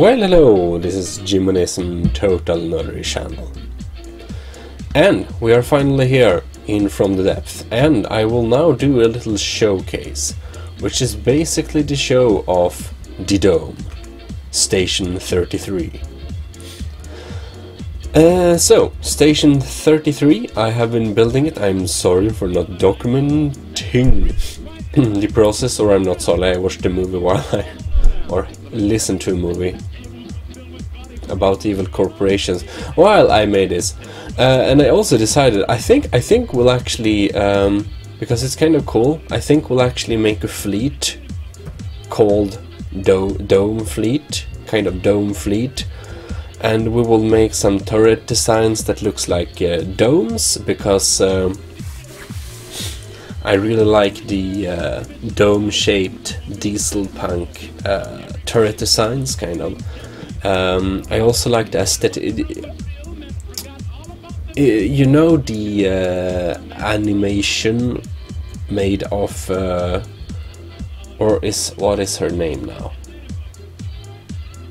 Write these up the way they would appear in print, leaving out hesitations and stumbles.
Well, hello, this is Jimonism Total Nerdery channel. And we are finally here in From the Depth, and I will now do a little showcase, which is basically the show of the Dome, Station 33. So, Station 33, I have been building it. I'm sorry for not documenting the process, or I'm not sorry, I watched the movie or listened to a movie about evil corporations while I made this. And I also decided, I think we'll actually, because it's kind of cool, I think we'll actually make a fleet called Dome Fleet, kind of Dome Fleet. And we will make some turret designs that looks like domes, because I really like the dome-shaped diesel punk turret designs, kind of. I also like the aesthetic. You know, the animation made of, what is her name now?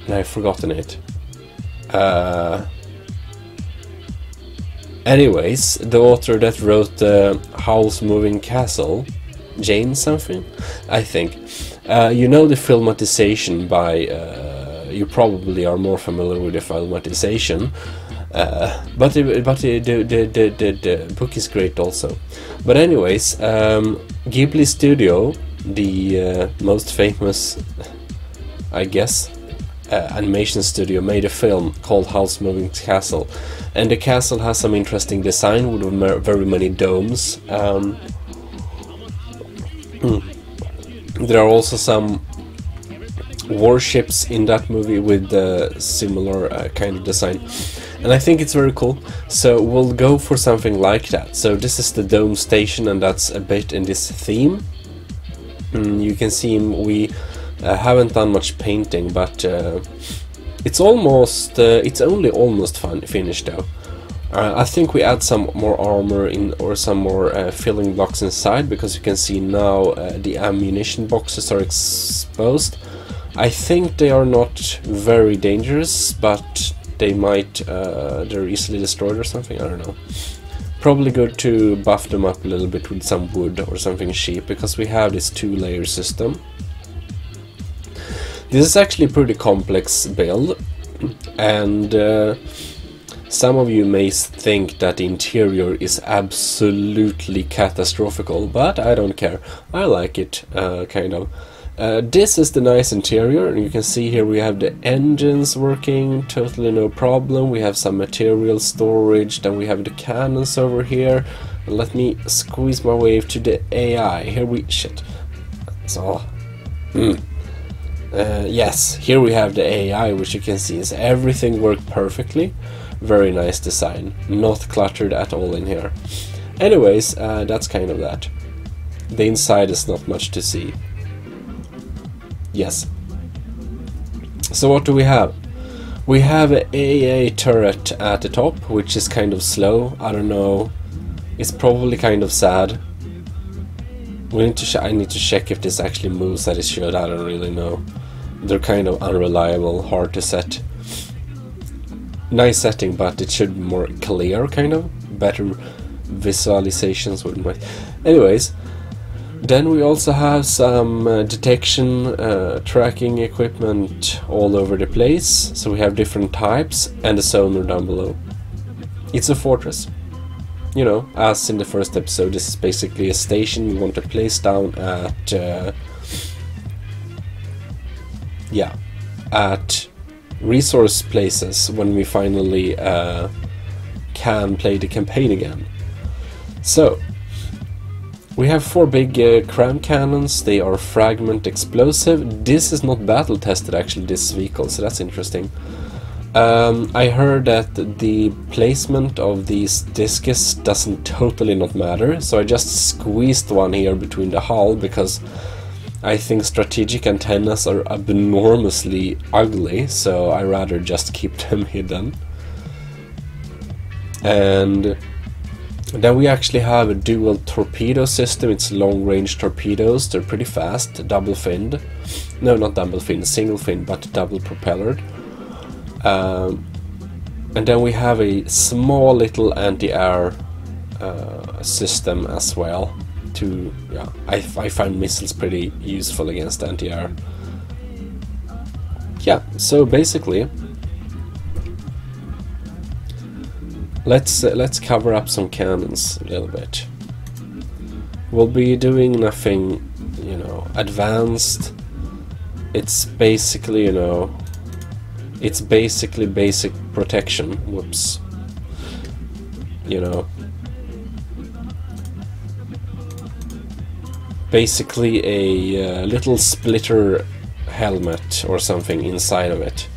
I've forgotten it. Anyways, the author that wrote Howl's Moving Castle, Jane something, I think. You know the filmatization by, you probably are more familiar with the filmatization, but the book is great also. But anyways, Ghibli Studio, the most famous, I guess, animation studio, made a film called Howl's Moving Castle, and the castle has some interesting design with very many domes. There are also some warships in that movie with similar kind of design, and I think it's very cool, so we'll go for something like that. So this is the Dome Station, and that's a bit in this theme. You can see we haven't done much painting, but it's almost it's only almost finished though. I think we add some more armor in, or some more filling blocks inside, because you can see now the ammunition boxes are exposed. I think they are not very dangerous, but they might they're easily destroyed or something, I don't know. Probably good to buff them up a little bit with some wood or something cheap, because we have this 2-layer system. This is actually a pretty complex build, and some of you may think that the interior is absolutely catastrophical, but I don't care. I like it, kind of. This is the nice interior, and you can see here we have the engines working, totally no problem. We have some material storage, then we have the cannons over here. Let me squeeze my way to the AI. Here we... shit. So... yes, here we have the AI, which you can see is everything worked perfectly. Very nice design, not cluttered at all in here. Anyways, that's kind of that. The inside is not much to see. Yes. So what do we have? We have an AA turret at the top, which is kind of slow. I don't know. It's probably kind of sad. We need to I need to check if this actually moves as it should. I don't really know. They're kind of unreliable, hard to set. Nice setting, but it should be more clear, kind of. Better visualizations would make. Anyways, then we also have some detection, tracking equipment all over the place. So we have different types, and the sonar down below. It's a fortress. You know, as in the first episode, this is basically a station we want to place down at... at resource places when we finally can play the campaign again. So we have 4 big cram cannons. They are fragment explosive. This is not battle tested actually, this vehicle, so that's interesting. I heard that the placement of these discus doesn't totally not matter, so I just squeezed one here between the hull, because I think strategic antennas are abnormously ugly, so I rather just keep them hidden. And then we actually have a dual torpedo system. It's long-range torpedoes. They're pretty fast, double finned. No, not double finned, single fin, but double propellered. And then we have a small little anti-air system as well. Yeah, I find missiles pretty useful against anti-air. Yeah, so basically, let's cover up some cannons a little bit. We'll be doing nothing, you know, advanced. It's basically, you know, it's basically basic protection. Whoops. You know, basically a little splitter helmet or something inside of it,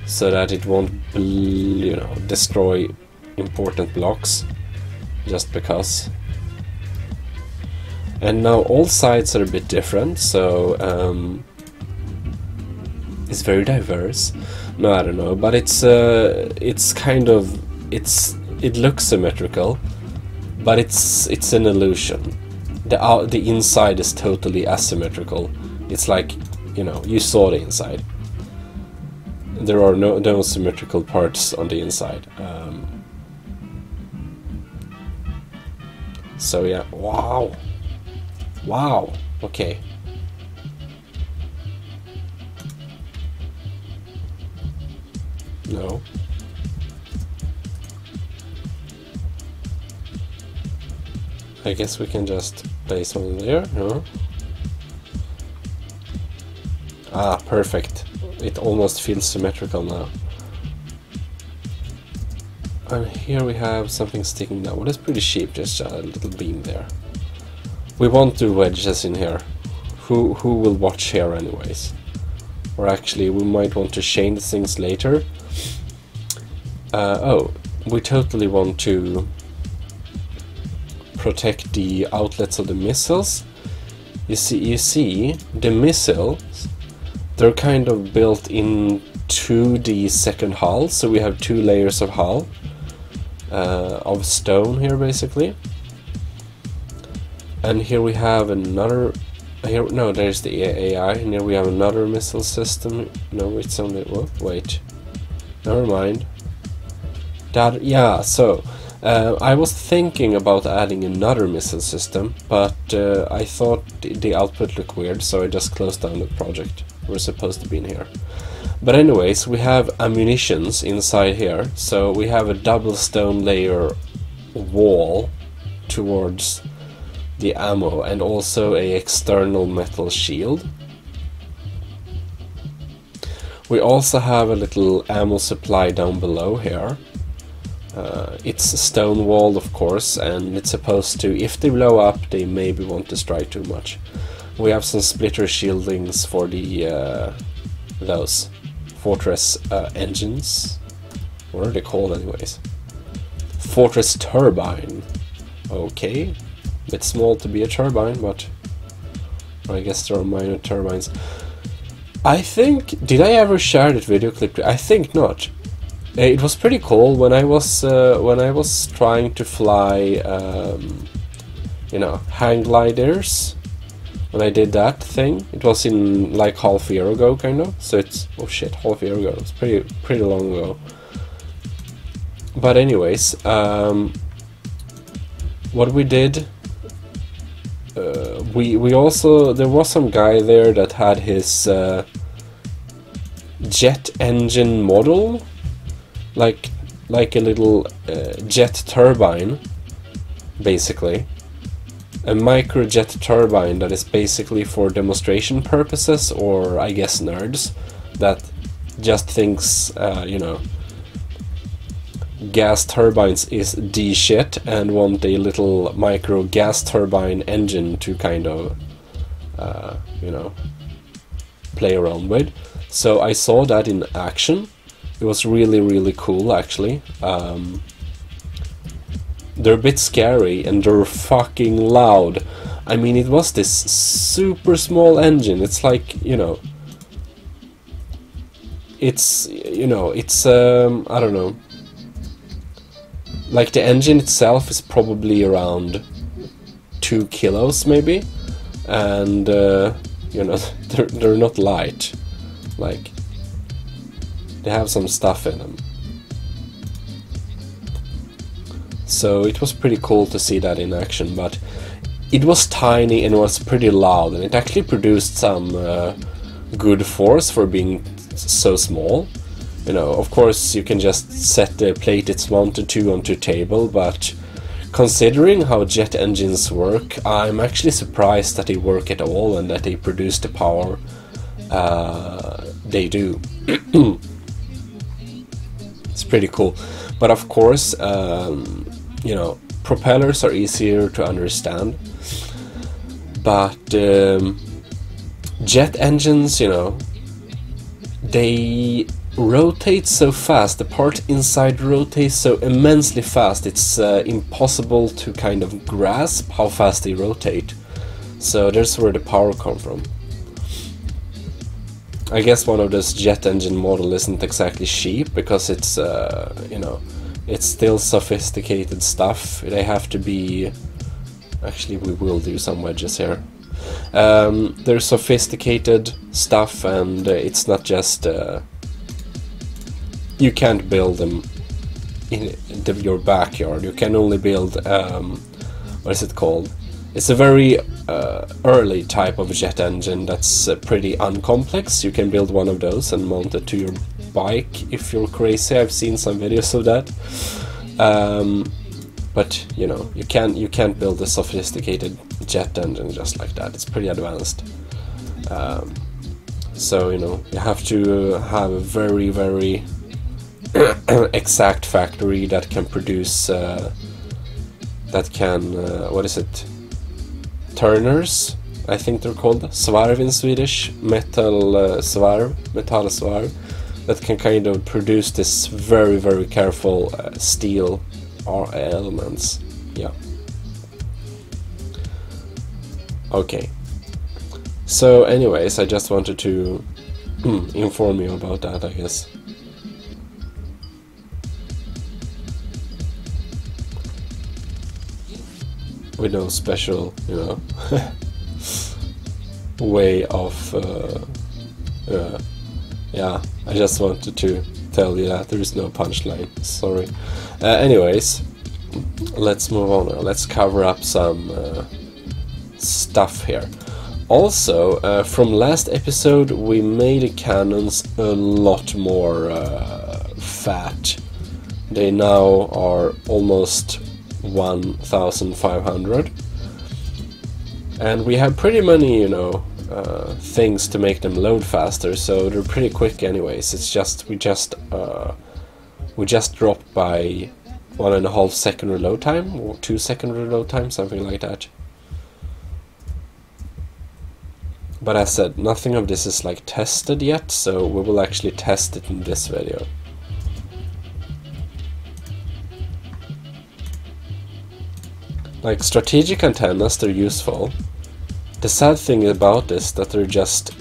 so that it won't, you know, destroy important blocks just because. And now all sides are a bit different, so it's very diverse. No, I don't know, but it's kind of, it looks symmetrical, but it's an illusion. The inside is totally asymmetrical. It's like, you know, you saw the inside. There are no symmetrical parts on the inside. So yeah, wow. Wow, okay. No. I guess we can just place one there, no? Ah, perfect. It almost feels symmetrical now. And here we have something sticking down. Well, that's pretty cheap, just a little beam there. We won't do wedges in here. Who will watch here anyways? Or actually, we might want to change things later. Oh, we totally want to protect the outlets of the missiles. You see, the missiles, they're kind of built into the second hull, so we have 2 layers of hull, of stone here basically. And here we have another, no, there's the AI, and here we have another missile system. No, it's only, oh, wait, never mind. That, yeah, so I was thinking about adding another missile system, but I thought the output looked weird, so I just closed down the project. We're supposed to be in here. But anyways, we have ammunitions inside here, so we have a double stone layer wall towards the ammo, and also a external metal shield. We also have a little ammo supply down below here. It's stone walled, of course, and it's supposed to, if they blow up, they maybe won't destroy too much. We have some splitter shieldings for the those fortress engines. What are they called anyways? Fortress turbine. Okay. Bit small to be a turbine, but I guess there are minor turbines. I think, did I ever share that video clip? I think not. It was pretty cool when I was trying to fly, you know, hang gliders. When I did that thing, it was in like half a year ago, kind of. So it's, oh shit, half a year ago. It's pretty long ago. But anyways, what we did. We also, there was some guy there that had his jet engine model, like a little jet turbine, basically a microjet turbine that is basically for demonstration purposes, or I guess nerds that just thinks you know, gas turbines is the shit and want a little micro gas turbine engine to kind of you know, play around with. So I saw that in action. It was really cool actually. They're a bit scary and they're fucking loud. I mean, it was this super small engine. It's like, you know, it's, you know, it's I don't know. Like the engine itself is probably around 2 kilos maybe, and you know, they're not light. Like, They have some stuff in them. So it was pretty cool to see that in action, but it was tiny and was pretty loud, and it actually produced some good force for being so small. You know, of course you can just set the plate it's mounted to onto table, but considering how jet engines work, I'm actually surprised that they work at all and that they produce the power they do. It's pretty cool. But of course, you know, propellers are easier to understand, but jet engines, you know, they rotate so fast, the part inside rotates so immensely fast, it's impossible to kind of grasp how fast they rotate. So that's where the power comes from. I guess one of those jet engine model isn't exactly cheap, because it's you know, it's still sophisticated stuff. They have to be, actually we will do some wedges here. They're sophisticated stuff, and it's not just you can't build them in your backyard. You can only build what is it called? It's a very early type of jet engine that's pretty uncomplex. You can build one of those and mount it to your bike if you're crazy. I've seen some videos of that. But you know, you can't build a sophisticated jet engine just like that. It's pretty advanced. So you know, you have to have a very, very exact factory that can produce that can what is it? Turners, I think they're called, svarv in Swedish, metallsvarv, that can kind of produce this very, very careful steel elements. Yeah. Okay. So anyways, I just wanted to inform you about that, I guess. With no special, you know, way of, yeah, I just wanted to tell you that there is no punchline, sorry. Anyways, let's move on now. Let's cover up some stuff here. Also, from last episode we made the cannons a lot more fat. They now are almost 1,500, and we have pretty many, you know, things to make them load faster, so they're pretty quick anyways. It's just we just dropped by 1.5 second reload time, or 2 second reload time, something like that. But as I said, nothing of this is like tested yet, so we will actually test it in this video. Like strategic antennas, they're useful. The sad thing about this is that they're just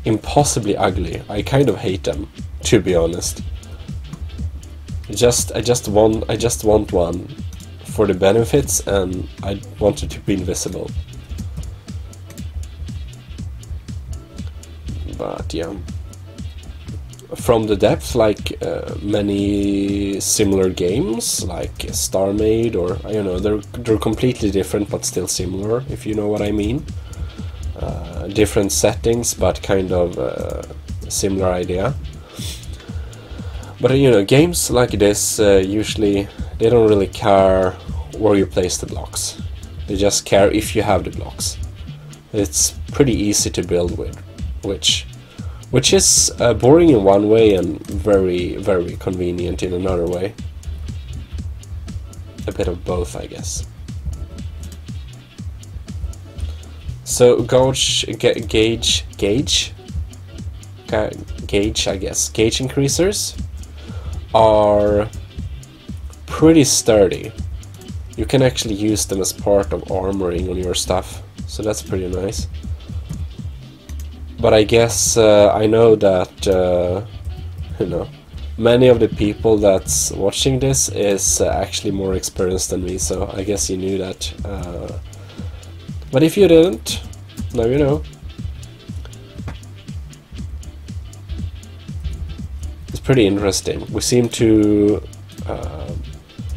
impossibly ugly. I kind of hate them, to be honest. I just want one for the benefits, and I want it to be invisible. But yeah, from the depth, like many similar games like StarMade, or you know, they're completely different but still similar, if you know what I mean. Different settings but kind of similar idea. But you know, games like this usually they don't really care where you place the blocks. They just care if you have the blocks. It's pretty easy to build with, which is boring in one way and very, very convenient in another way. A bit of both, I guess. So gauge, I guess, gauge increasers are pretty sturdy. You can actually use them as part of armoring on your stuff, so that's pretty nice. But I guess I know that you know, many of the people that's watching this is actually more experienced than me, so I guess you knew that. But if you didn't, now you know. It's pretty interesting. We seem to,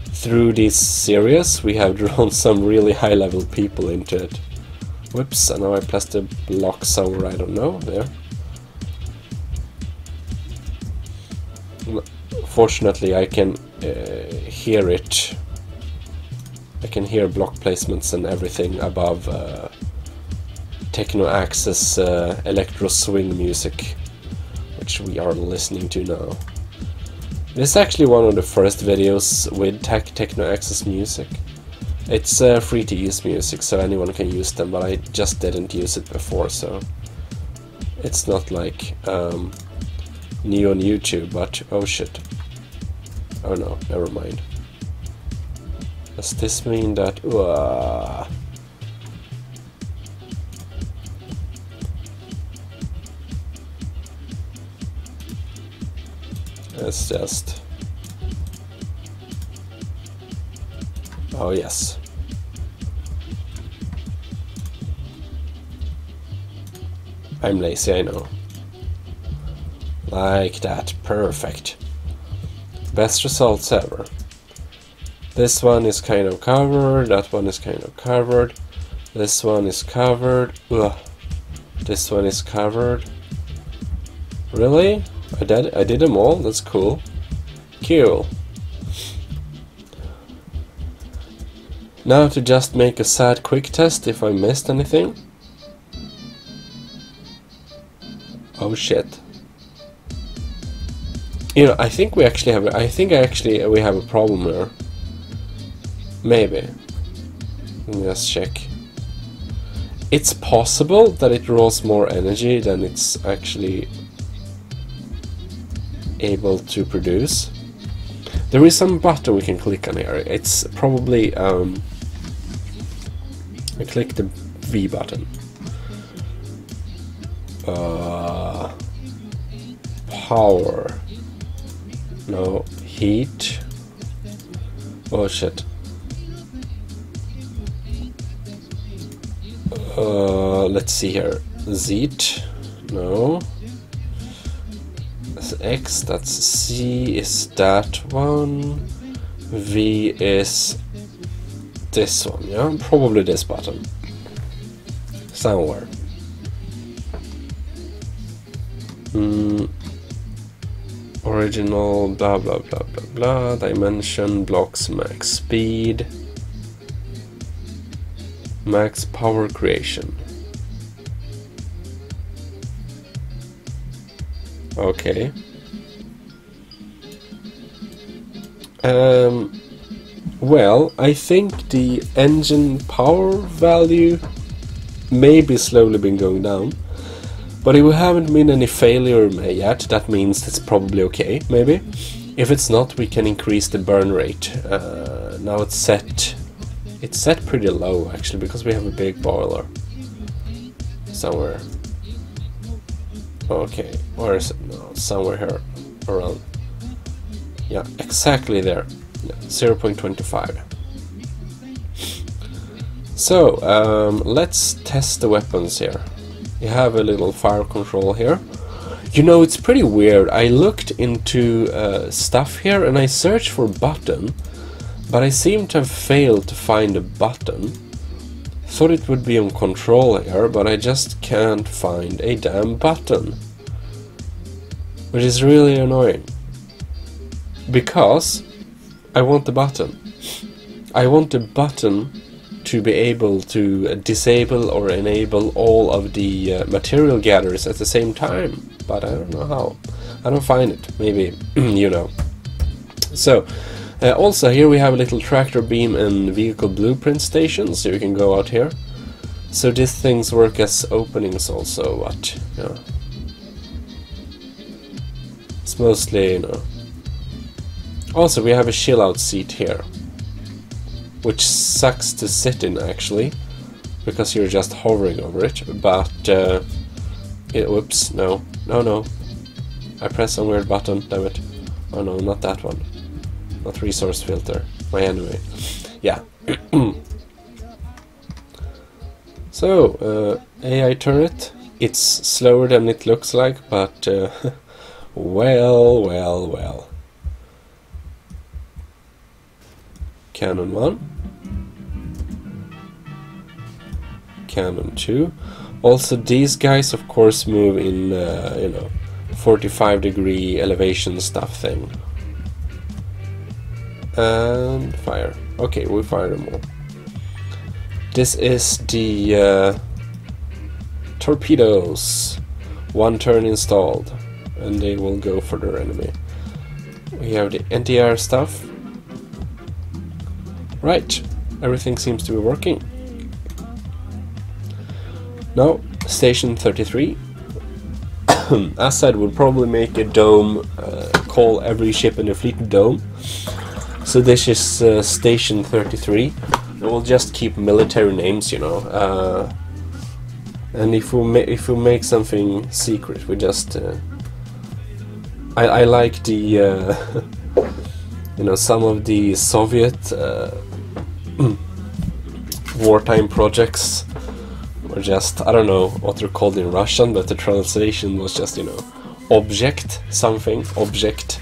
through this series, we have drawn some really high-level people into it. Whoops, and now I placed a block somewhere, I don't know, there. Fortunately, I can hear it. I can hear block placements and everything above Techno Access electro swing music, which we are listening to now. This is actually one of the first videos with Techno Access music. It's free to use music, so anyone can use them, but I just didn't use it before, so it's not like new on YouTube, but oh shit. Oh no, never mind. Does this mean that... It's just... Oh yes. I'm lazy, I know. Like that, perfect. Best results ever. This one is kind of covered, that one is kind of covered, this one is covered, this one is covered. Really? I did them all? That's cool. Cool. Now to just make a sad quick test if I missed anything. Oh shit. You know, I think we actually have we have a problem there. Maybe. Let me just check. It's possible that it draws more energy than it's actually able to produce. There is some button we can click on here. It's probably I click the V button. Power. No, heat. Oh shit. Let's see here. Z. No. That's X, that's C is that one. V is this one, yeah? Probably this button. Somewhere. Original, blah blah blah blah blah. Dimension, blocks, max speed. Max power creation. Okay. Well, I think the engine power value may be slowly been going down, but if we haven't been any failure yet, that means it's probably okay, maybe. If it's not, we can increase the burn rate. Now it's set pretty low actually, because we have a big boiler somewhere. Okay, where is it? No, somewhere here around. Yeah, exactly there. Yeah, 0.25. So, let's test the weapons here. You have a little fire control here. You know, it's pretty weird. I looked into stuff here and I searched for button, but I seem to have failed to find a button. Thought it would be on control here, but I just can't find a damn button. Which is really annoying. Because I want the button. I want the button to be able to disable or enable all of the material gatherers at the same time. But I don't know how. I don't find it. Maybe you know. So, also here we have a little tractor beam and vehicle blueprint station, so you can go out here. So these things work as openings also, but you know, it's mostly, you know. Also we have a chill out seat here, which sucks to sit in actually, because you're just hovering over it, but whoops, no, I pressed some weird button, damn it. Oh no, not that one. Not resource filter. My anyway. Yeah. So, AI turret. It's slower than it looks like, but Well, well, well. Cannon 1. Cannon 2. Also, these guys, of course, move in, 45-degree elevation stuff thing. And fire. Okay, we fire them all. This is the torpedoes. 1 turn installed, and they will go for their enemy. We have the anti-air stuff. Right, everything seems to be working. Now, station 33. As said, we'll probably make a dome, call every ship in the fleet a dome. So this is station 33. And we'll just keep military names, you know. And if we make something secret, we just. I like the some of the Soviet wartime projects were just, I don't know what they're called in Russian, but the translation was just, object something, object.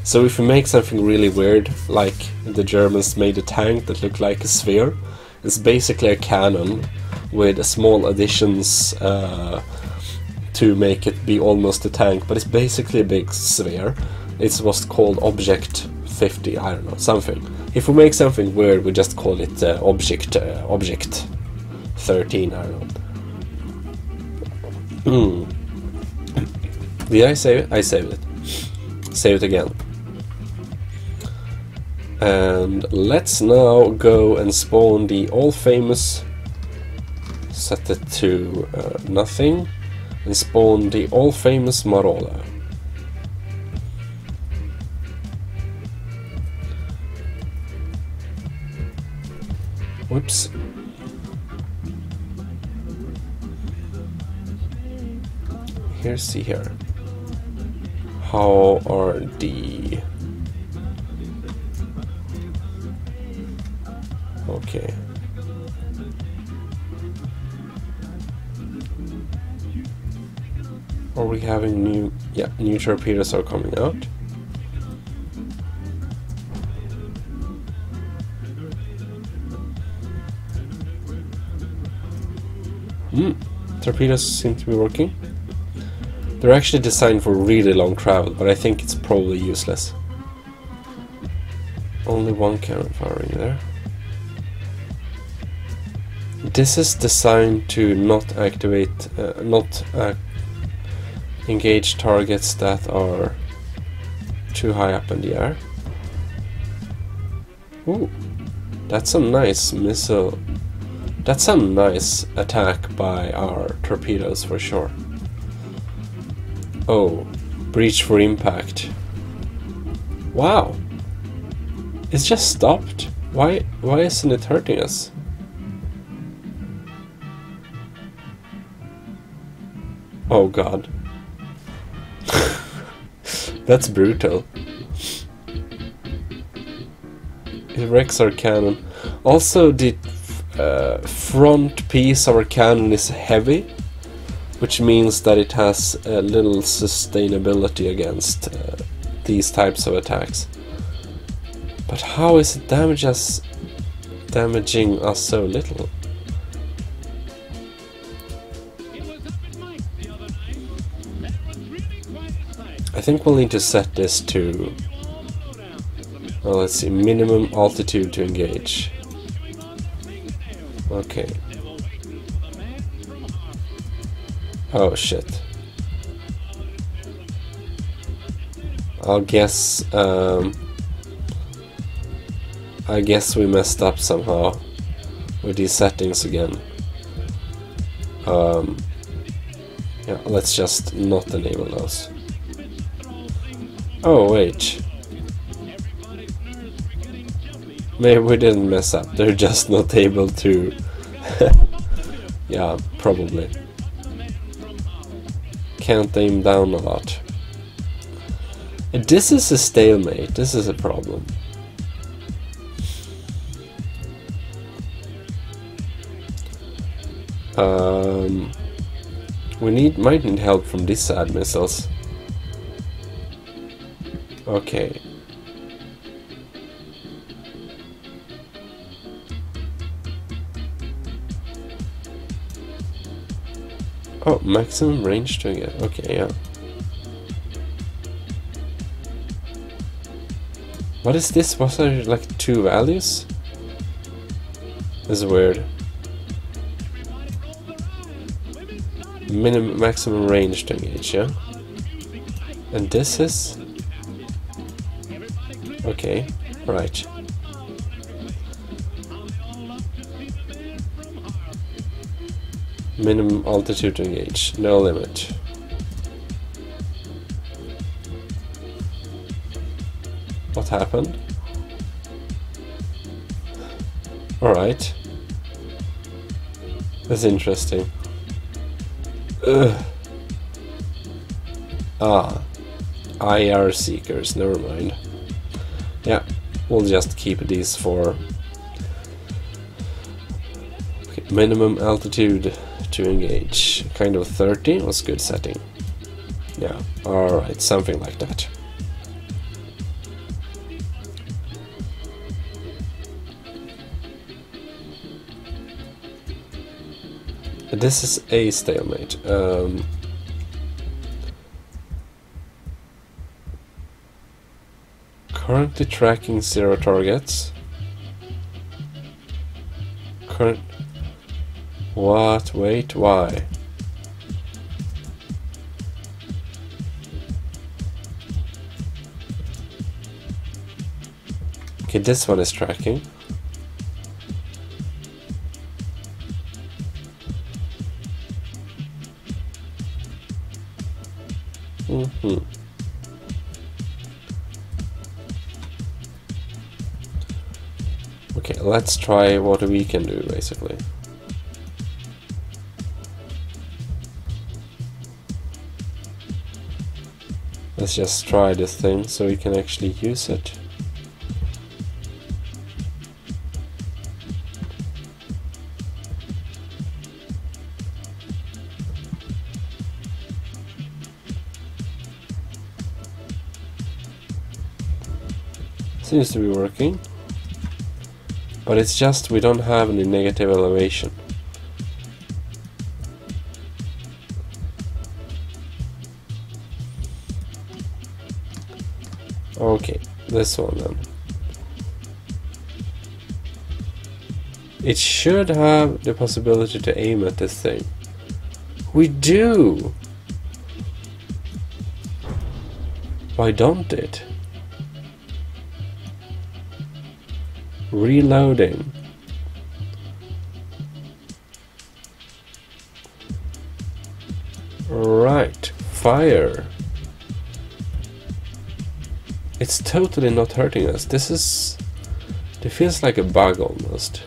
So if you make something really weird, like the Germans made a tank that looked like a sphere, it's basically a cannon with small additions to make it be almost a tank, but it's basically a big sphere. It's what's called object 50, I don't know, something. If we make something weird, we just call it object 13, I don't know. Did I save it? I saved it. Save it again. And let's now go and spawn the all-famous, set it to nothing, and spawn the all-famous Marola. Whoops. Here's see here. How are the... Okay. Are we having new... Yeah, new torpedoes are coming out. Torpedoes seem to be working. They're actually designed for really long travel, but I think it's probably useless. Only one cannon firing there. This is designed to not activate, engage targets that are too high up in the air. Ooh, that's a nice missile. That's a nice attack by our torpedoes for sure. Oh, breach for impact. Wow, it's just stopped. Why isn't it hurting us? Oh god. That's brutal. It wrecks our cannon. Also, the front piece of our cannon is heavy, which means that it has a little sustainability against these types of attacks. But how is it damaging us so little? I think we'll need to set this to, well, let's see, minimum altitude to engage. Okay. Oh shit. I guess we messed up somehow with these settings again. Yeah, let's just not enable those. Oh wait. Maybe we didn't mess up, they're just not able to... Yeah, probably. Can't aim down a lot. And this is a stalemate, this is a problem. We might need help from these side missiles. Okay. Oh, maximum range to get. Okay, yeah. What is this? Was there like 2 values? This is weird. Minimum, maximum range to engage, yeah? And this is... Okay, right. Minimum altitude to engage, no limit. What happened? Alright. That's interesting. Ugh. Ah. IR seekers, never mind. Yeah, we'll just keep these for... Okay, minimum altitude to engage. Kind of 30 was good setting. Yeah, alright, something like that. This is a stalemate. Currently tracking 0 targets. What? Wait, why? Okay, this one is tracking. Okay, let's try what we can do, basically. Let's just try this thing so we can actually use it. Seems to be working, but it's just we don't have any negative elevation. Okay, this one then. It should have the possibility to aim at this thing. We do! Why don't it? Reloading. Right, fire. It's totally not hurting us. This is... It feels like a bug almost.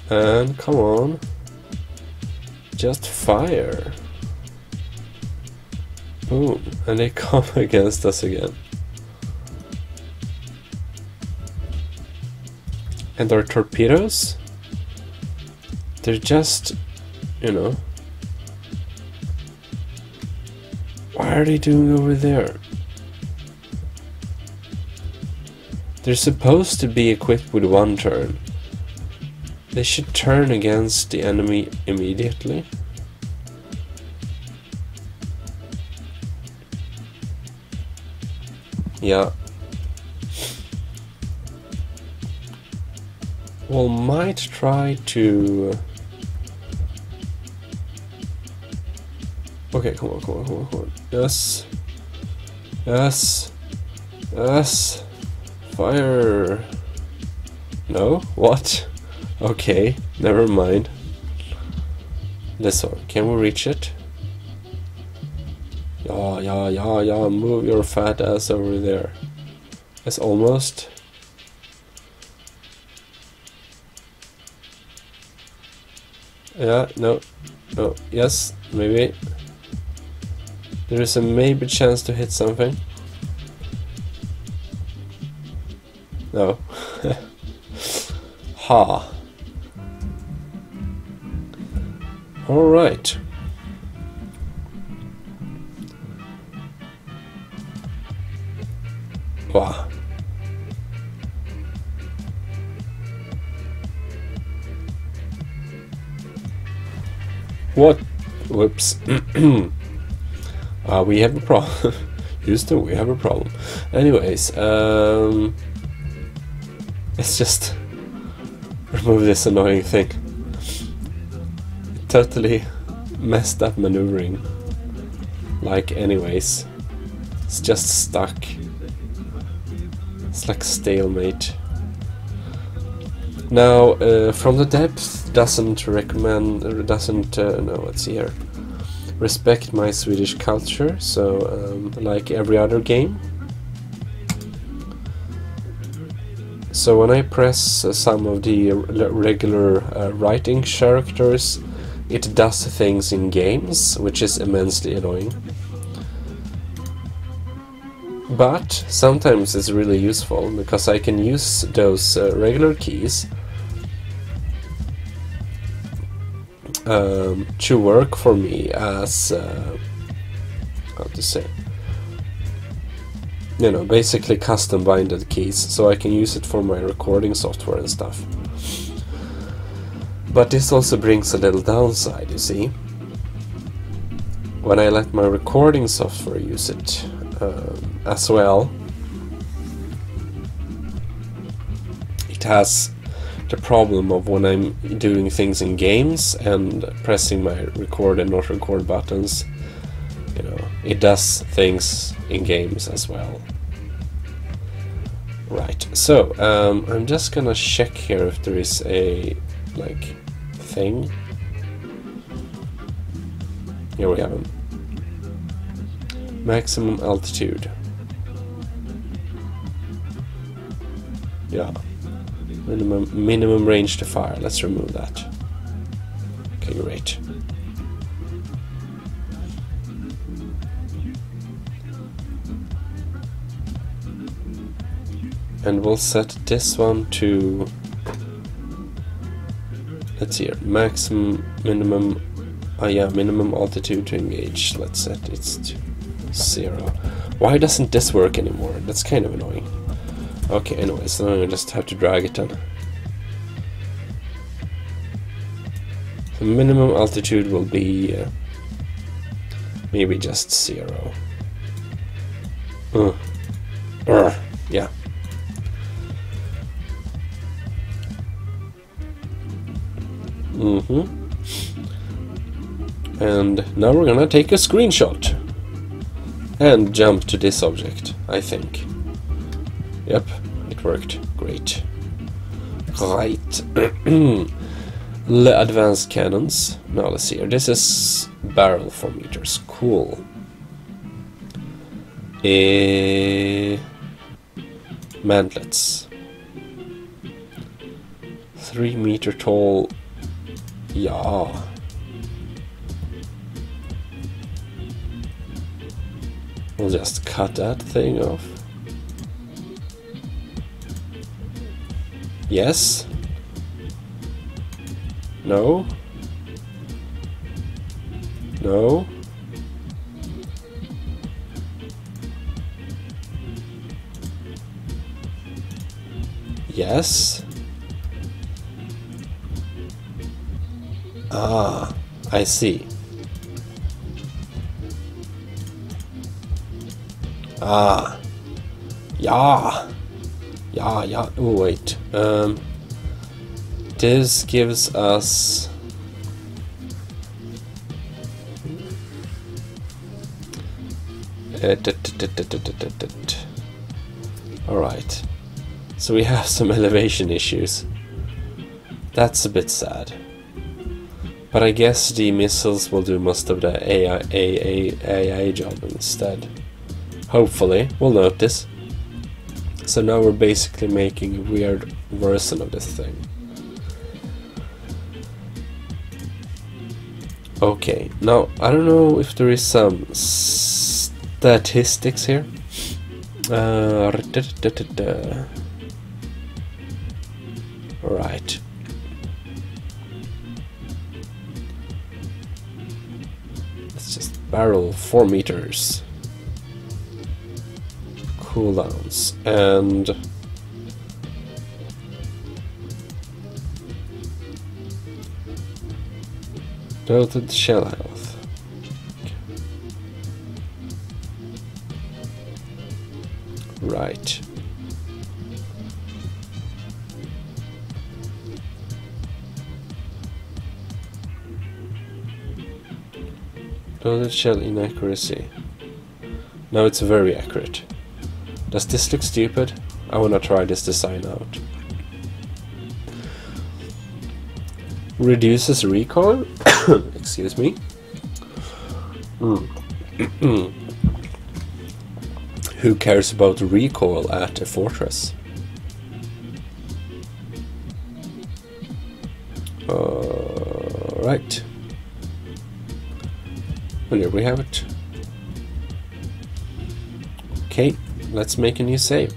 And come on. Just fire. Boom, and they come against us again. And our torpedoes? They're just, you know... What are they doing over there? They're supposed to be equipped with 1 turn. They should turn against the enemy immediately. Yeah. We'll might try to... Okay, come on. Yes. Yes. Yes. Fire. No? What? Okay, never mind. This one. Can we reach it? Yeah, move your fat ass over there. It's almost. Yeah, no, yes, maybe. There is a maybe chance to hit something. No. Ha. Alright. Wow. What? Whoops. We have a problem. Houston, we have a problem. Anyways, let's just remove this annoying thing. It totally messed up maneuvering. Like, anyways, it's just stuck. It's like stalemate. Now, from the depth doesn't recommend, no, let's see here. Respect my Swedish culture, so like every other game. So when I press some of the regular writing characters, it does things in games, which is immensely annoying. But sometimes it's really useful, because I can use those regular keys to work for me as how to say, you know, basically custom binded keys, so I can use it for my recording software and stuff. But this also brings a little downside, you see. When I let my recording software use it as well, it has the problem of when I'm doing things in games and pressing my record and not record buttons, you know, it does things in games as well. Right, so I'm just gonna check here if there is a like thing. Here we have them. Maximum altitude. Yeah. Minimum range to fire. Let's remove that. Okay, great. And we'll set this one to, let's see here, maximum, minimum, minimum altitude to engage. Let's set it to 0. Why doesn't this work anymore? That's kind of annoying. Okay, anyways, then I just have to drag it then. The minimum altitude will be maybe just 0. Yeah. And now we're gonna take a screenshot and jump to this object, I think. Yep, it worked. Great. Right. Advanced cannons. Now let's see here. This is barrel 4 meters. Cool. Mantlets. 3 meter tall. Yeah. We'll just cut that thing off. Yes. No. No. Yes. Ah, I see. Ah. Yeah. Yeah. Oh, wait. This gives us alright. So we have some elevation issues. That's a bit sad. But I guess the missiles will do most of the AI job instead. Hopefully, we'll notice. So now we're basically making a weird version of this thing. Okay, now I don't know if there is some statistics here. Alright. Let's just barrel 4 meters. cooldowns and noted shell health. Right. Loaded shell inaccuracy. Now it's very accurate. Does this look stupid? I wanna try this design out. Reduces recoil? Excuse me. Who cares about recoil at a fortress? Right. Well, here we have it. Okay, let's make a new save.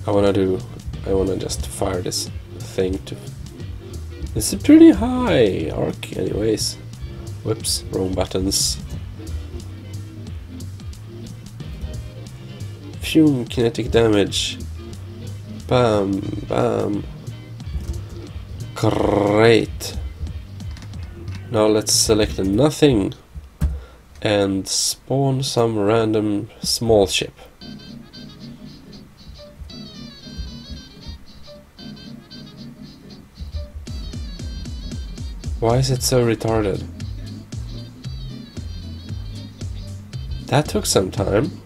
I wanna just fire this thing to... This is pretty high arc anyways. Whoops, wrong buttons. Fume kinetic damage. Bam, bam. Great. Now let's select a nothing and spawn some random small ship. Why is it so retarded? That took some time.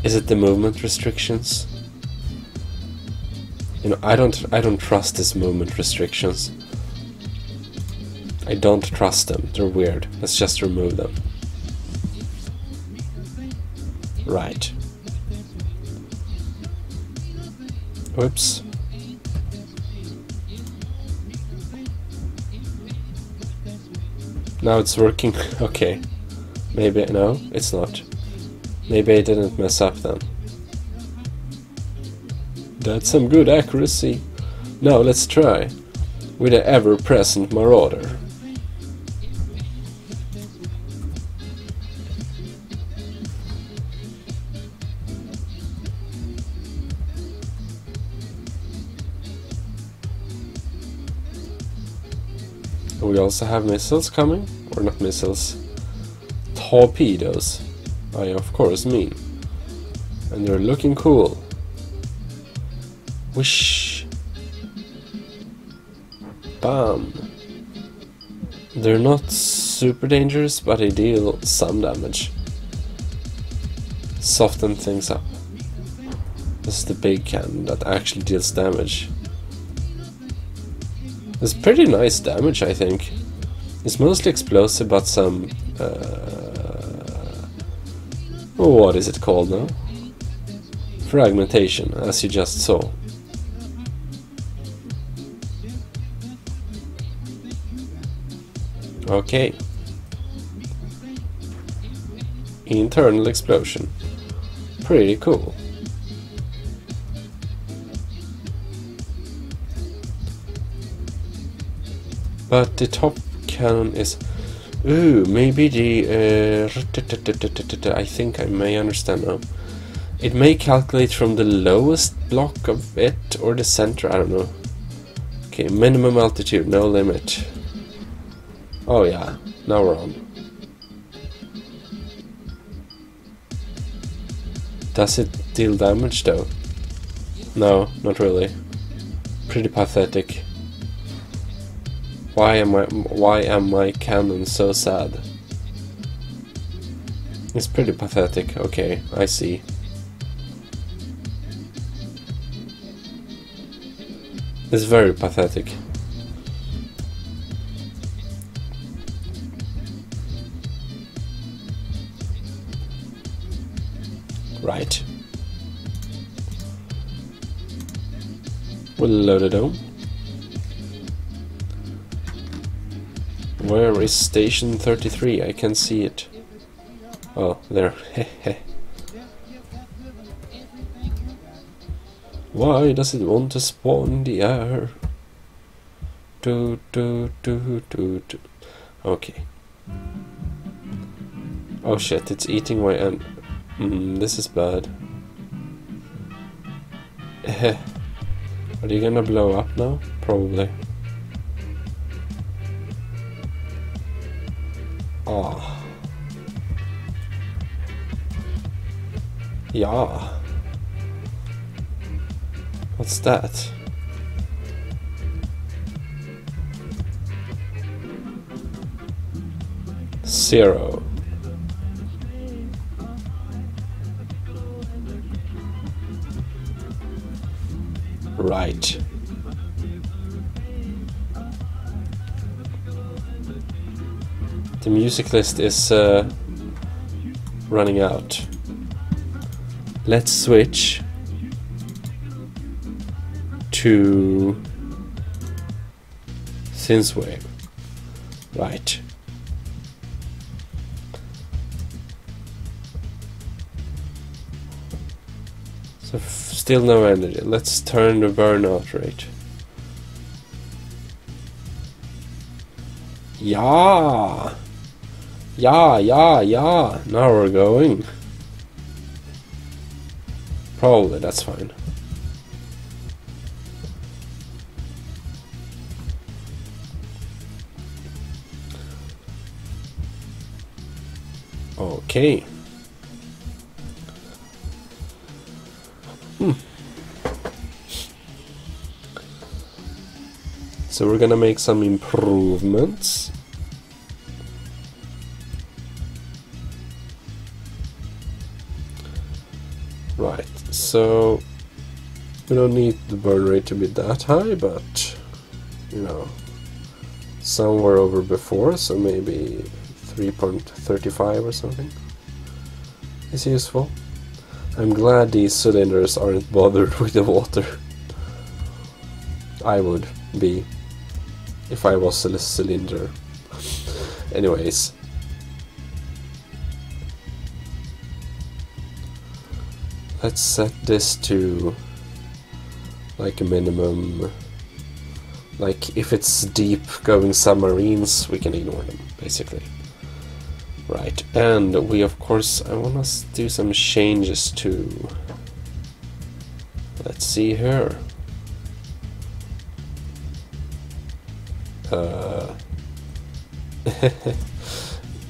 Is it the movement restrictions? You know, I don't trust these movement restrictions. I don't trust them. They're weird. Let's just remove them. Right. Whoops. Now it's working. Okay. Maybe, no, it's not. Maybe I didn't mess up then. That's some good accuracy. Now let's try with the ever-present marauder. We also have missiles coming, or not missiles, torpedoes, I of course mean, and they're looking cool. Whoosh, bam. They're not super dangerous, but they deal some damage. Soften things up. This is the big cannon that actually deals damage. It's pretty nice damage, I think. It's mostly explosive, but some... what is it called now? Fragmentation, as you just saw. Okay. Internal explosion. Pretty cool. But the top cannon is... Ooh, maybe the... I think I may understand now. It may calculate from the lowest block of it or the center, I don't know. Okay, minimum altitude, no limit. Oh yeah, now we're on. Does it deal damage though? No, not really. Pretty pathetic. Why am my cannon so sad? It's pretty pathetic. Okay, I see. It's very pathetic. Right. We'll load it on. Where is station 33? I can see it. Oh, there. Why does it want to spawn in the air? Okay. Oh shit, it's eating my end. This is bad. Are you gonna blow up now? Probably. Ah. Yeah. What's that? Zero. Right. The music list is running out. Let's switch to synthwave. Right. So still no energy. Let's turn the burnout rate. Yeah. Yeah. Now we're going. Probably, that's fine. Okay. So we're gonna make some improvements. Right, so we don't need the burn rate to be that high, but you know, somewhere over before, so maybe 3.35 or something is useful. I'm glad these cylinders aren't bothered with the water. I would be if I was a cylinder. Anyways. Let's set this to like a minimum. Like if it's deep going submarines, we can ignore them basically. Right, and we of course, I want to do some changes to, let's see here.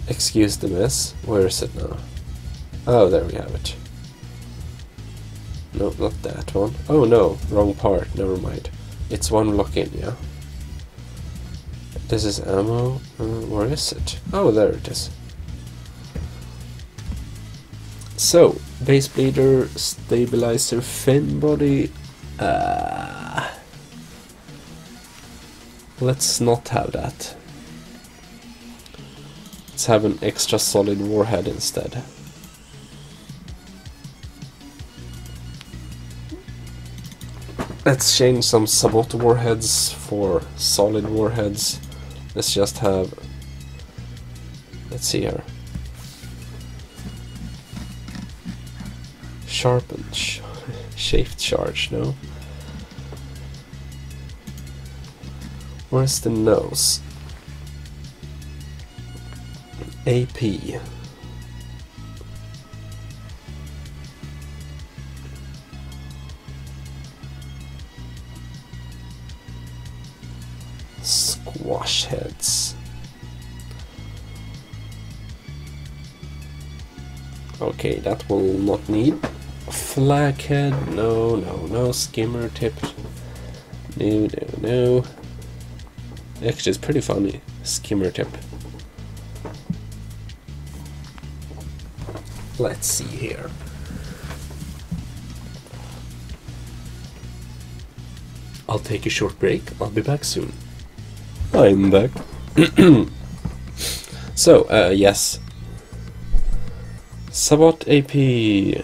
Excuse the mess. Where is it now? Oh, there we have it. No, not that one. Oh no, wrong part. Never mind. It's one block in, yeah. This is ammo. Where is it? Oh, there it is. So, base bleeder, stabilizer, fin body. Let's not have that. Let's have an extra solid warhead instead. Let's change some sabot warheads for solid warheads. Let's just have, let's see here. Sharpened, shaped charge, no? Where's the nose? AP. Squash heads. Okay, that will not need. Flag head, no. Skimmer tip, no. Actually, it's pretty funny. Skimmer tip. Let's see here. I'll take a short break. I'll be back soon. I'm back. So, yes. Sabot AP.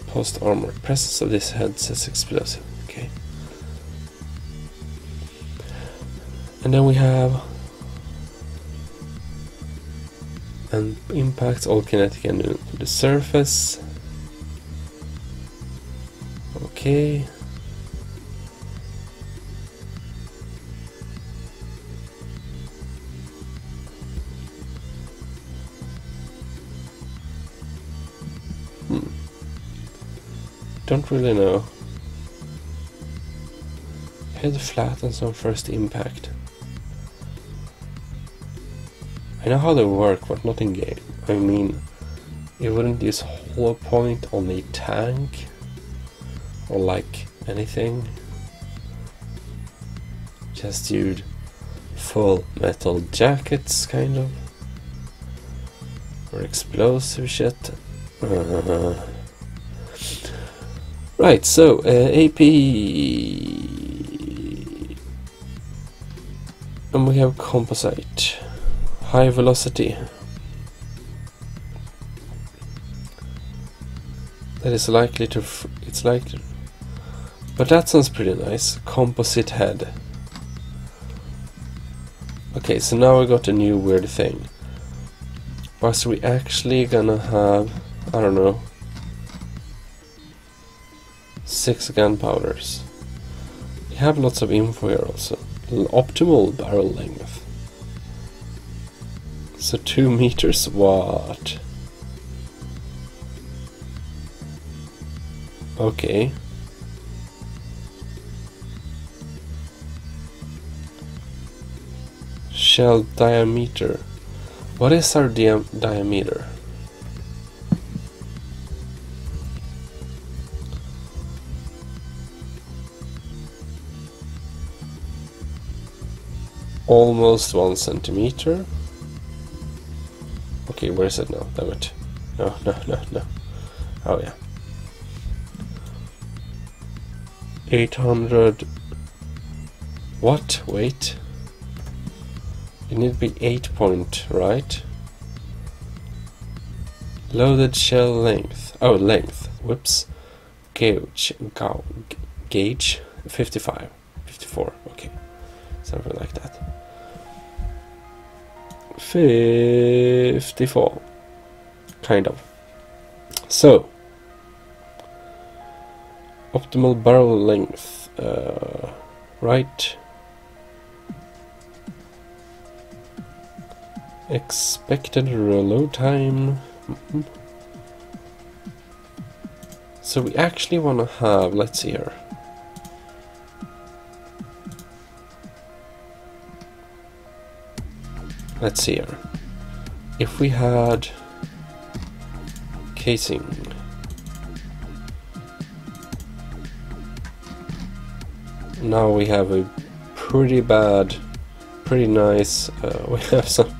Post armor. Presence of this headset's explosive. Okay. And then we have and impacts all kinetic energy to the surface. Okay. don't really know. Head flattens on first impact. I know how they work, but not in game. I mean, you wouldn't use hollow point on a tank or like anything. Just use full metal jackets, kind of, or explosive shit. Right, so AP, and we have composite, high velocity. That is likely to, it's likely, but that sounds pretty nice. Composite head. Okay, so now we got a new weird thing. But we actually gonna have, I don't know, 6 gunpowders. We have lots of info here also. Optimal barrel length. So 2 meters, what? Okay. Shell diameter. What is our diameter? Almost 1 centimeter. Okay, where is it now? Damn it. No. Oh yeah. 800. What? Wait. It need to be 8 point, right? Loaded shell length. Oh, length. Whoops. Gauge. 55. 54. Okay. Something like that. 54. Kind of. So. Optimal barrel length. Right. Expected reload time. So we actually want to have, let's see here. Let's see here. If we had casing. Now we have a pretty nice, we have some.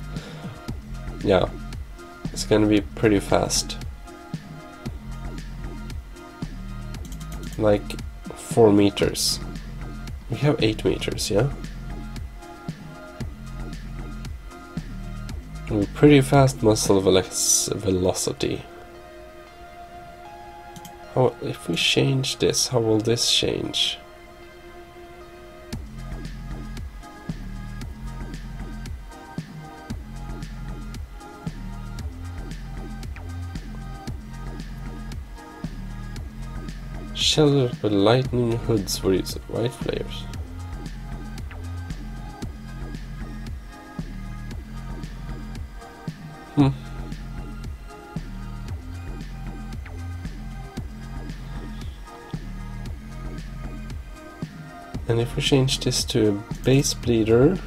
Yeah, it's gonna be pretty fast. Like 4 meters. We have 8 meters, yeah? And pretty fast muscle velocity. How, if we change this, how will this change? Shell with lightning hoods for use of white flares. And if we change this to a base bleeder,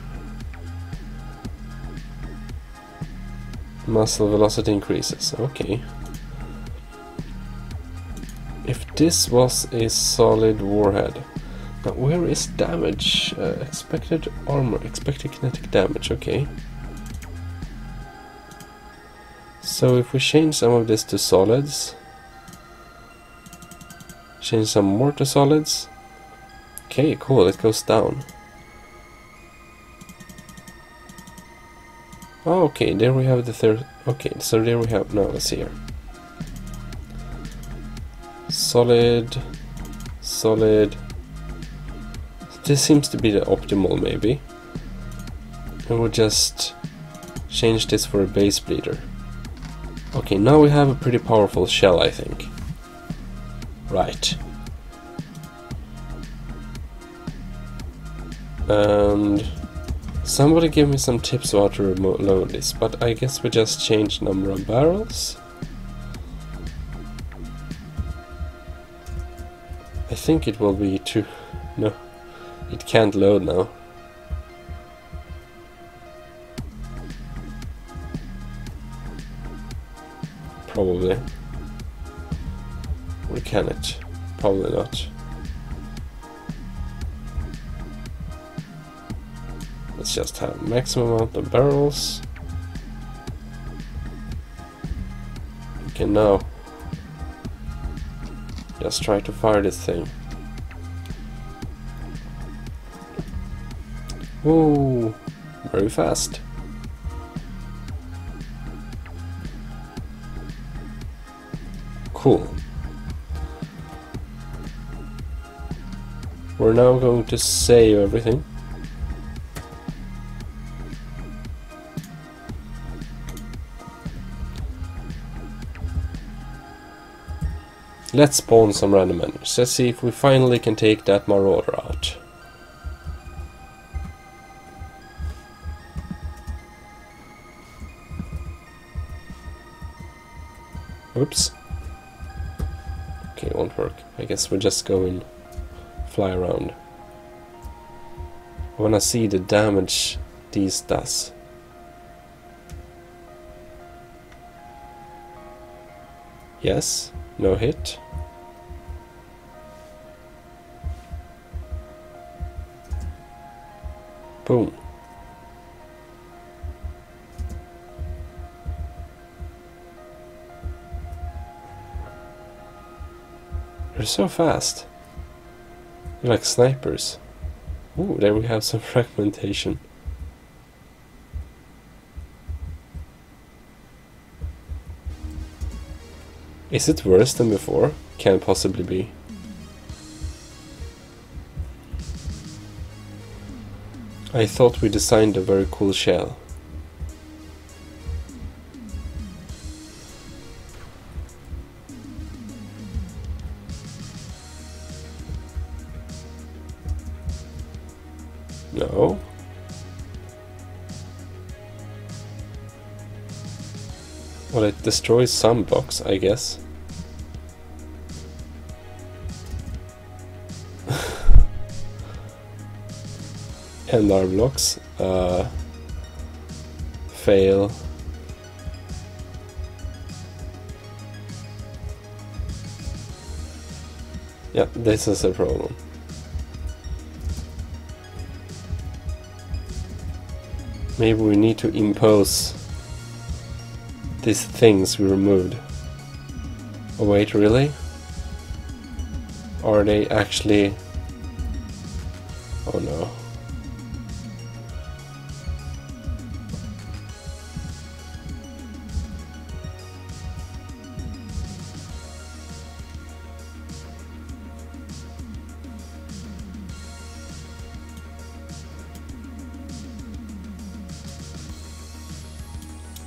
muscle velocity increases. Okay. If this was a solid warhead, now where is damage? Expected armor, expected kinetic damage. Okay. So if we change some of this to solids, change some more to solids. Okay, cool, it goes down. Oh, okay, there we have the third. Okay, so there we have, now let's see here. Solid. This seems to be the optimal, maybe. And we'll just change this for a base bleeder. Okay, now we have a pretty powerful shell, I think. Right. And somebody give me some tips on how to load this, but I guess we just change number of barrels. think it will be too... No, it can't load now. Probably. Or can it? Probably not. Let's just have maximum amount of barrels. Okay, now just try to fire this thing. Whoa, very fast. Cool. We're now going to save everything. Let's spawn some random enemies. Let's see if we finally can take that marauder out. Oops. Okay, it won't work. I guess we're just going fly around. I wanna see the damage these does. Yes, no hit. Boom. They're so fast. They're like snipers. Ooh, there we have some fragmentation. Is it worse than before? Can't possibly be. I thought we designed a very cool shell. No. Well, it destroys some blocks, I guess. And our blocks fail. Yeah, this is a problem. Maybe we need to impose these things we removed. Oh wait, really? Are they actually... Oh no.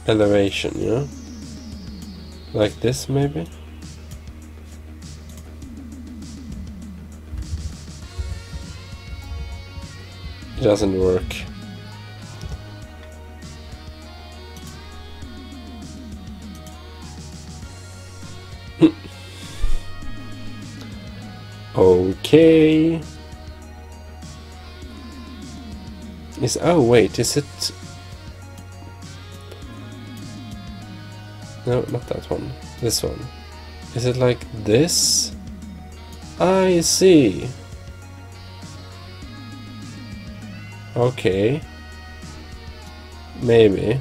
Elevation, yeah? Like this, maybe? It doesn't work. Okay. Oh wait, is it... No, not that one. This one. Is it like this? I see. Okay. Maybe.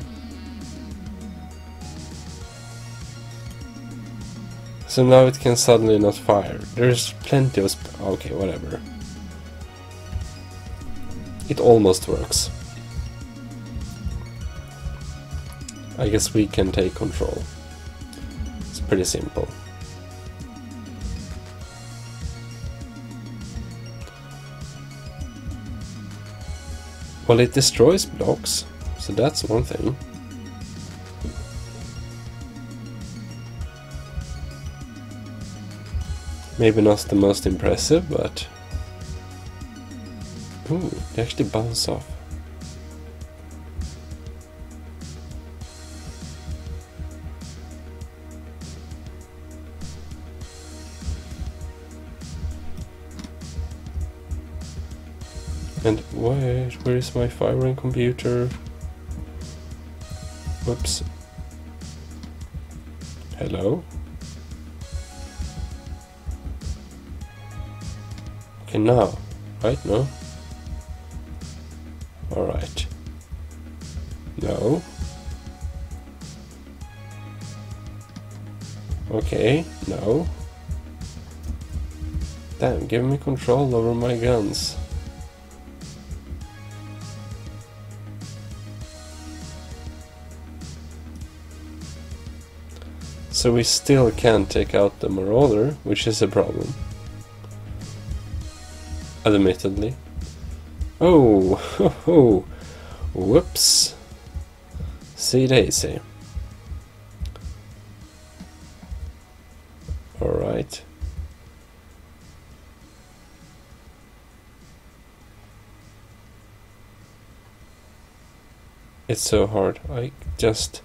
So now it can suddenly not fire. There's plenty of... Okay, whatever. It almost works. I guess we can take control. It's pretty simple. Well, it destroys blocks, so that's one thing. Maybe not the most impressive, but... Ooh, they actually bounce off. And wait, where is my firing computer? Whoops. Hello? Okay, now, right? No? Alright. No. Okay, no. Damn, give me control over my guns. So we still can't take out the Marauder, which is a problem. Admittedly. Oh, ho, ho. Whoops. See daisy. Alright. It's so hard. I just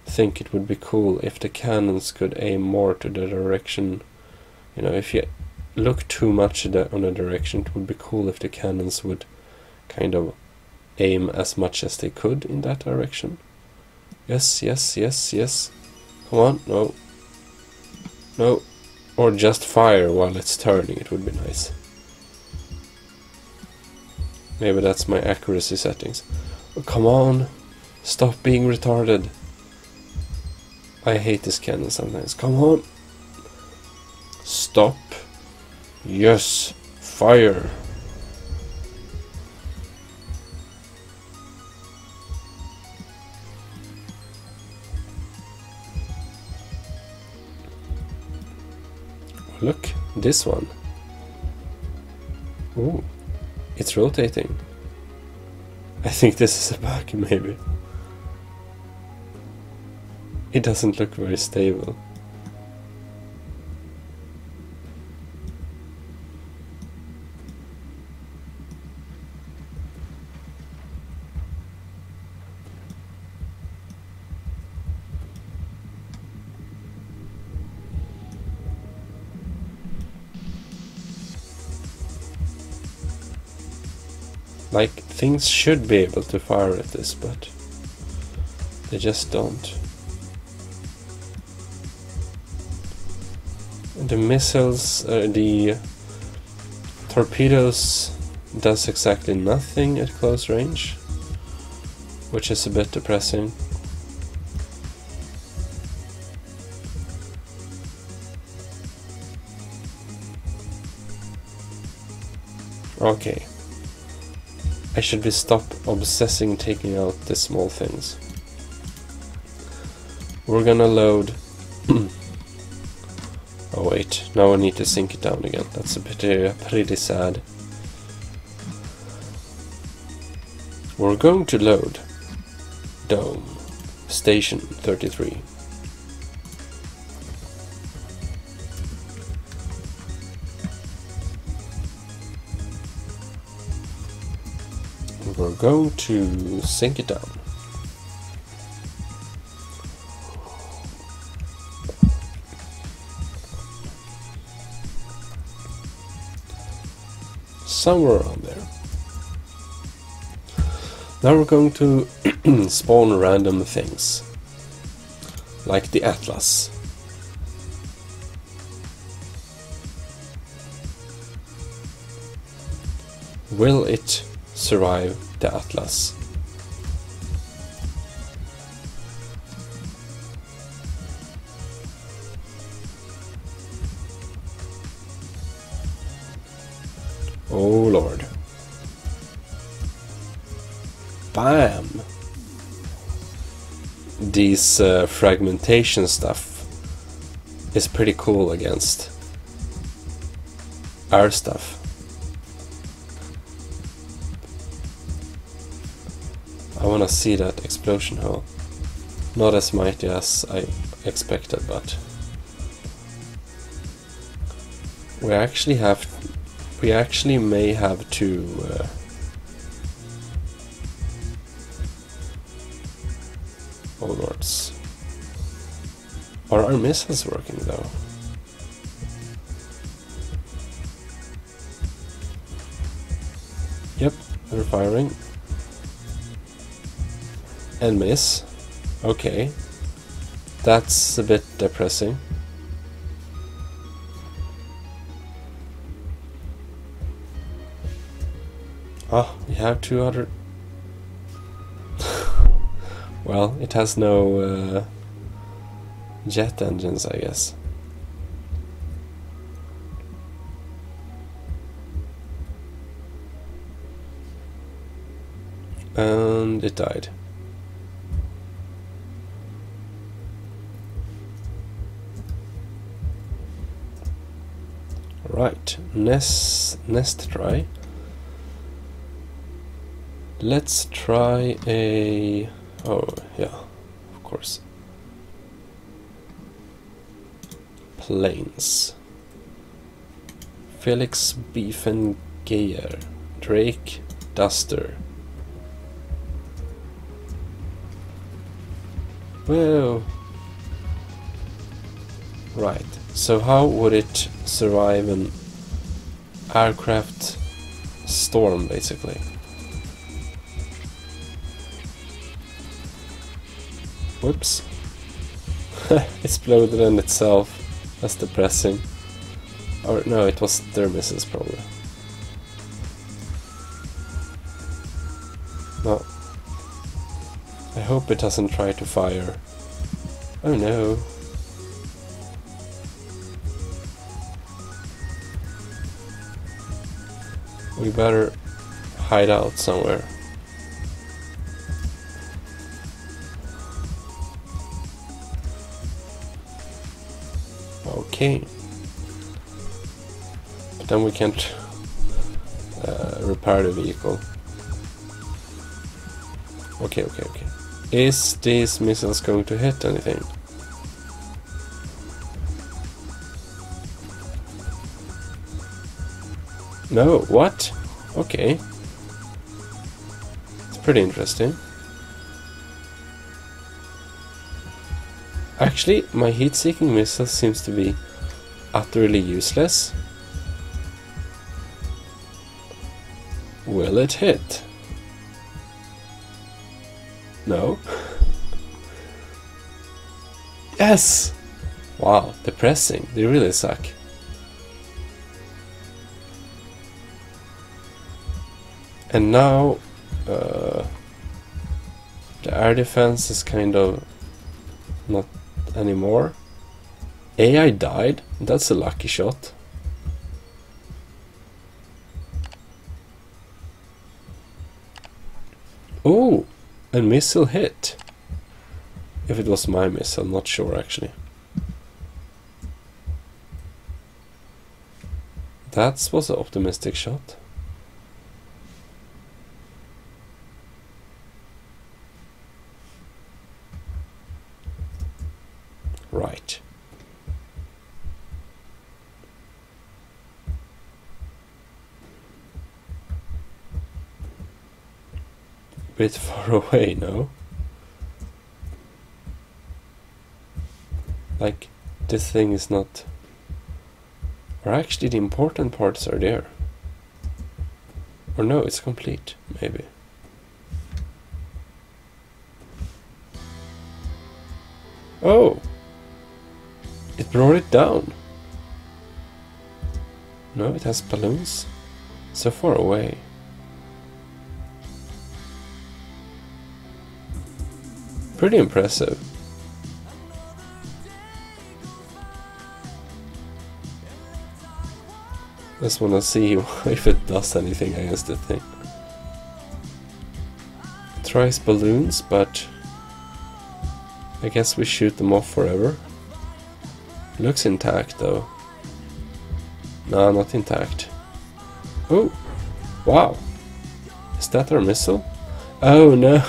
think it would be cool if the cannons could aim more to the direction. You know, if you look too much on a direction, it would be cool if the cannons would kind of aim as much as they could in that direction. Yes, yes, yes, yes. Come on, no. No. Or just fire while it's turning, it would be nice. Maybe that's my accuracy settings. Oh, come on. Stop being retarded. I hate this cannon sometimes. Come on. Stop. Yes. Fire. Look, this one. Ooh, it's rotating. I think this is a bug, maybe. It doesn't look very stable. Like, things should be able to fire at this, but they just don't. The missiles, the torpedoes does exactly nothing at close range, which is a bit depressing. Okay. I should be stop obsessing taking out the small things. We're gonna load. Oh wait, now I need to sink it down again. That's a pretty sad. We're going to load Dome Station 33. We're going to sink it down. Somewhere around there. Now we're going to spawn random things, like the Atlas. Will it survive the Atlas? Oh Lord. Bam! These fragmentation stuff is pretty cool against our stuff. I wanna see that explosion hole. Not as mighty as I expected, but we actually may have to oh lords. Are our missiles working though? Yep, they're firing. And miss. Okay. That's a bit depressing. Oh, we have 2 other... Well, it has no jet engines, I guess. And it died. Right, nest try. Let's try a... Oh, yeah, of course. Planes. Felix Beefen Geyer. Drake Duster. Whoa. Right, so how would it survive an aircraft storm, basically? Whoops. Exploded in itself. That's depressing. Or no, it was their missiles, probably. No. I hope it doesn't try to fire. Oh no. We better hide out somewhere. Okay. But then we can't repair the vehicle. Okay. Is these missiles going to hit anything? No, what? Okay. It's pretty interesting. Actually, my heat-seeking missile seems to be utterly useless. Will it hit? No. Yes! Wow, depressing. They really suck. And now the air defense is kind of not anymore. AI died. That's a lucky shot. Oh, a missile hit. If it was my missile, I'm not sure actually. That was an optimistic shot. Right. Bit far away, no? Like, this thing is not... Or actually the important parts are there. Or no, it's complete, maybe. Oh! It brought it down. No, it has balloons. So far away. Pretty impressive. Just wanna see if it does anything against the thing. It tries balloons, but I guess we shoot them off forever. Looks intact though. No, not intact. Oh, wow. Is that our missile? Oh no,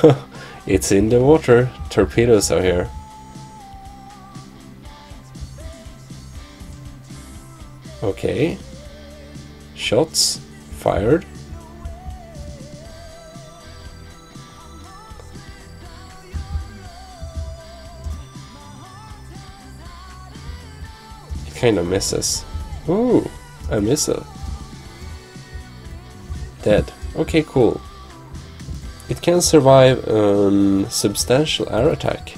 it's in the water. Torpedoes are here. Okay. Shots fired. It kind of misses. Ooh, a missile. Dead. Okay, cool. It can survive a substantial air attack.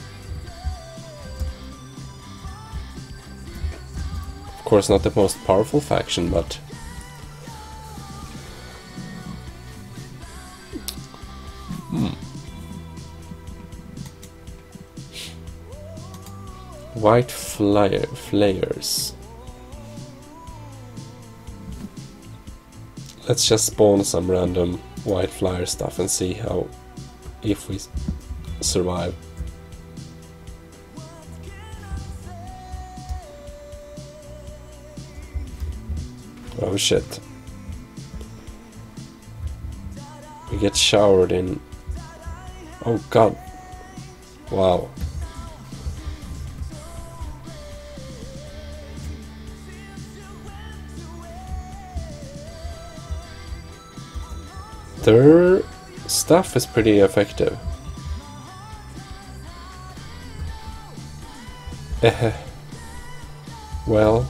Of course, not the most powerful faction, but white flares. Let's just spawn some random white flyer stuff and see if we survive. Oh shit. We get showered in. Oh god. Wow. Their stuff is pretty effective. Well,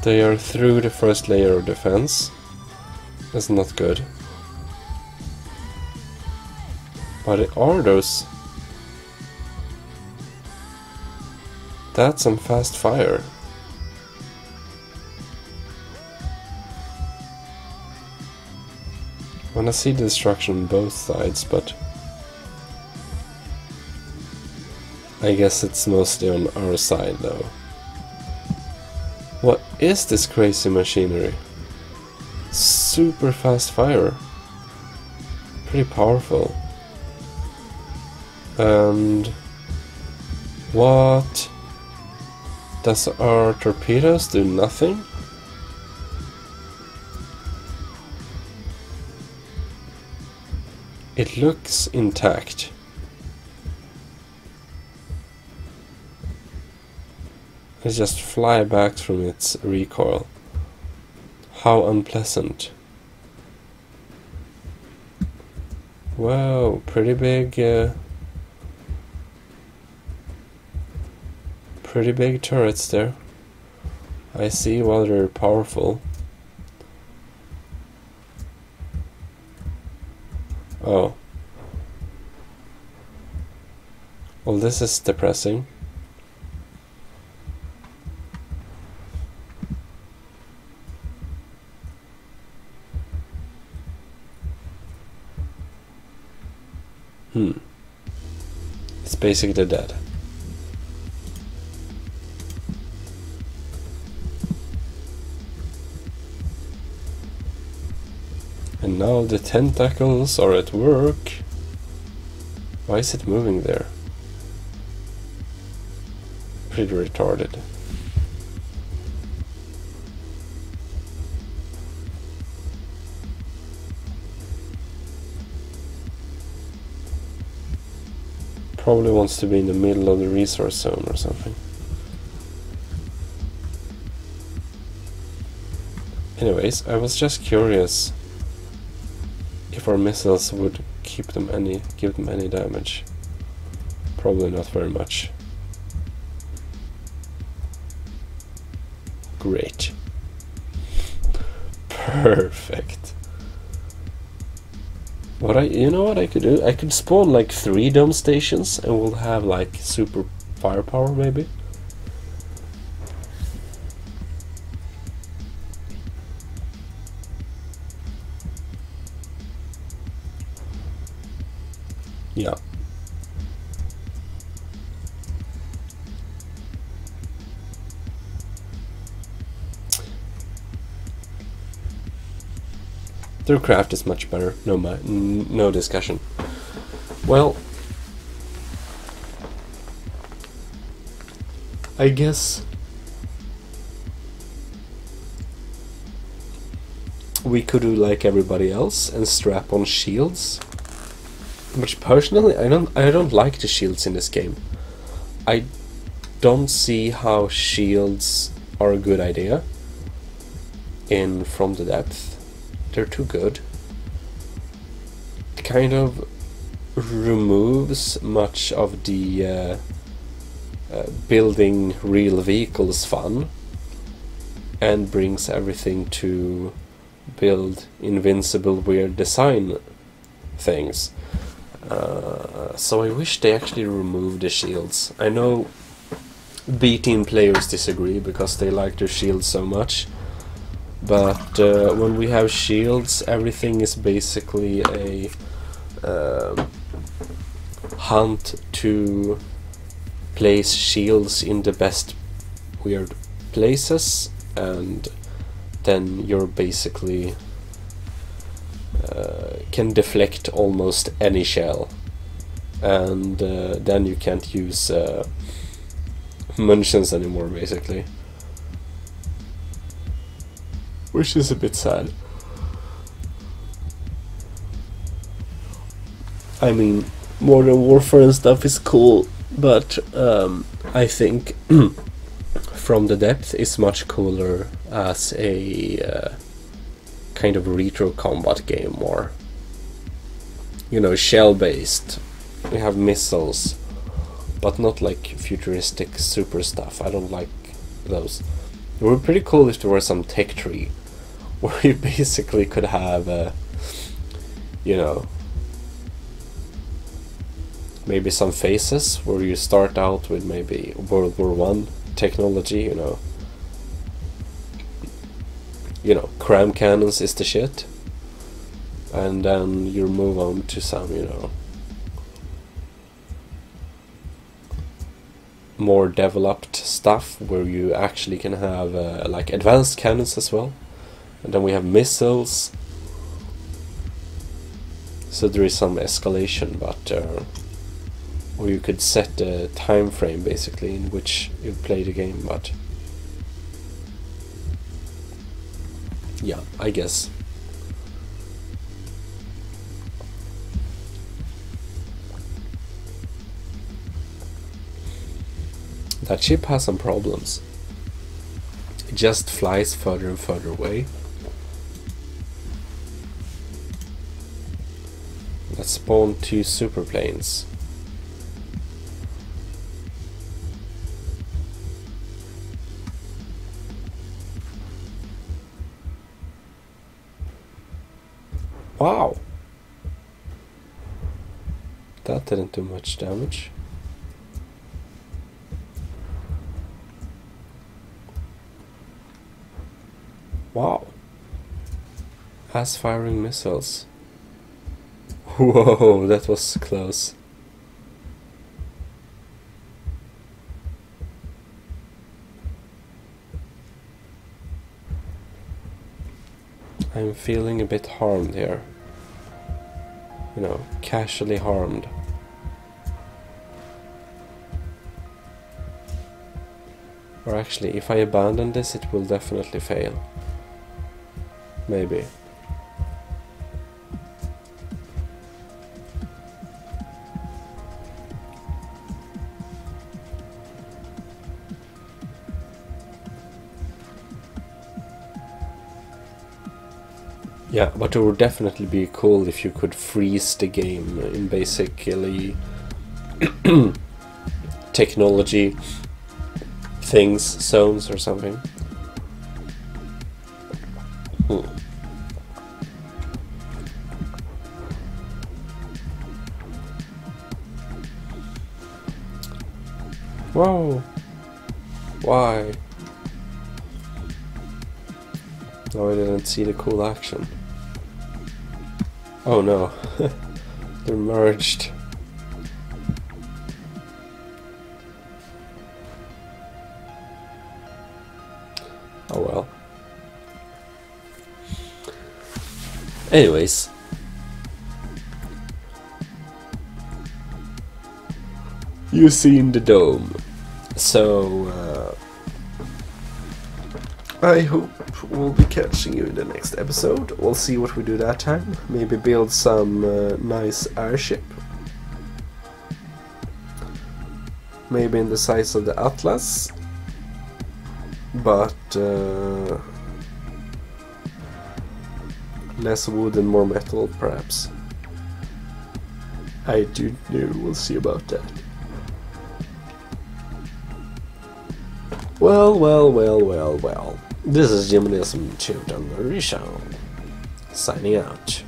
they are through the first layer of defense. That's not good. But it are those. That's some fast fire. Wanna see the destruction on both sides, but I guess it's mostly on our side though. What is this crazy machinery? Super fast fire. Pretty powerful. And what? Does our torpedoes do nothing? It looks intact. It just fly back from its recoil. How unpleasant. Wow, pretty big turrets there. I see why they're powerful. Oh. Well, this is depressing. It's basically dead. And now the tentacles are at work. Why is it moving there? Pretty retarded. Probably wants to be in the middle of the resource zone or something. Anyways, I was just curious if our missiles would give them any damage. Probably not very much. Great. Perfect. You know what I could do? I could spawn like 3 dome stations and we'll have like super firepower maybe. Yeah. Their craft is much better, no discussion. Well, I guess we could do like everybody else and strap on shields. Which personally, I don't like the shields in this game. I don't see how shields are a good idea in From the Depth. They're too good. It kind of removes much of the building real vehicles fun, and brings everything to build invincible weird design things. So I wish they actually removed the shields. I know B-team players disagree because they like their shields so much, but when we have shields, everything is basically a hunt to place shields in the best weird places, and then you're basically can deflect almost any shell, and then you can't use munitions anymore, basically, which is a bit sad. I mean, Modern Warfare and stuff is cool, but I think From the Depth is much cooler as a kind of retro combat game, more, you know, shell based. We have missiles, but not like futuristic super stuff. I don't like those. It would be pretty cool if there were some tech tree where you basically could have you know, maybe some phases where you start out with maybe World War I technology, you know, cram cannons is the shit, and then you move on to some, you know, more developed stuff where you actually can have like advanced cannons as well, and then we have missiles, so there is some escalation, but or you could set a time frame basically in which you play the game, but yeah, I guess. That ship has some problems. It just flies further and further away. Let's spawn 2 super planes. Wow! That didn't do much damage. Wow! As firing missiles. Whoa, that was close. I'm feeling a bit harmed here. You know, casually harmed. Or actually, if I abandon this, it will definitely fail. Maybe. Yeah, but it would definitely be cool if you could freeze the game in basically technology things, zones or something. Whoa! Why? No, I didn't see the cool action. Oh no, they're merged. Oh well. Anyways. You've seen the dome. So, I hope we'll be catching you in the next episode. We'll see what we do that time. Maybe build some nice airship. Maybe in the size of the Atlas. But less wood and more metal, perhaps. I don't know. We'll see about that. Well. This is Jiminism Chewed on the Show. Signing out.